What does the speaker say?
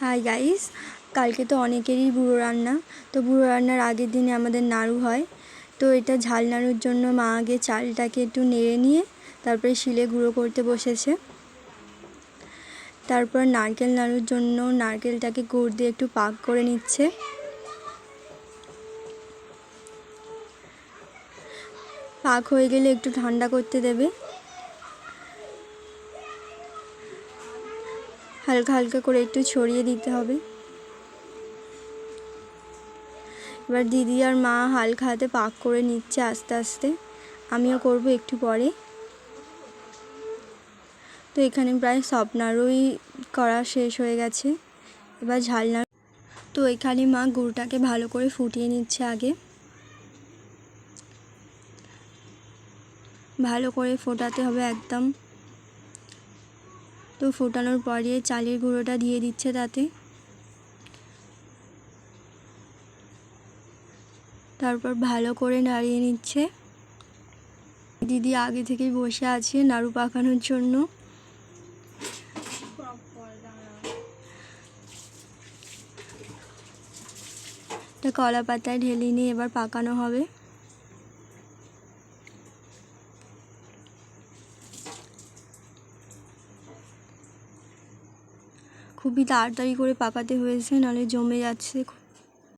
Hi guys, কালকে তো অনেকেরই বুড়ো রান্না। তো বুড়ো রান্নার আগের দিনে আমাদের নাড়ু হয়। তো এটা ঝাল নাড়ুর জন্য মা আগে চালটাকে একটু নেড়ে নিয়ে তারপরে শিলে গুঁড়ো করতে বসেছে। তারপর নারকেল নাড়ুর জন্য নারকেলটাকে গুড় দিয়ে একটু পাক করে নিচ্ছে। পাক হয়ে গেলে একটু ঠান্ডা করতে দেবে। হালকা হালকা করে একটু ছড়িয়ে দিতে হবে। এবার দিদি আর মা হালকা হাতে পাক করে নিচ্ছে আস্তে আস্তে। আমিও করব একটু পরে। তো এখানে প্রায় সব নাড়ুই করা শেষ হয়ে গেছে। এবার ঝাল নাড়ু। তো এখানে মা গুড়টাকে ভালো করে ফুটিয়ে নিচ্ছে আগে। ভালো করে ফোটাতে হবে একদম। তো ফোটানোর পরে চালের গুঁড়োটা দিয়ে দিচ্ছে তাতে। তারপর ভালো করে নাড়িয়ে নিচ্ছে। দিদি আগে থেকেই বসে আছে নাড়ু পাকানোর জন্য। এটা কলা পাতায় ঢেলে নিয়ে এবার পাকানো হবে। খুবই তাড়াতাড়ি করে পাকাতে হয়েছে, নাহলে জমে যাচ্ছে।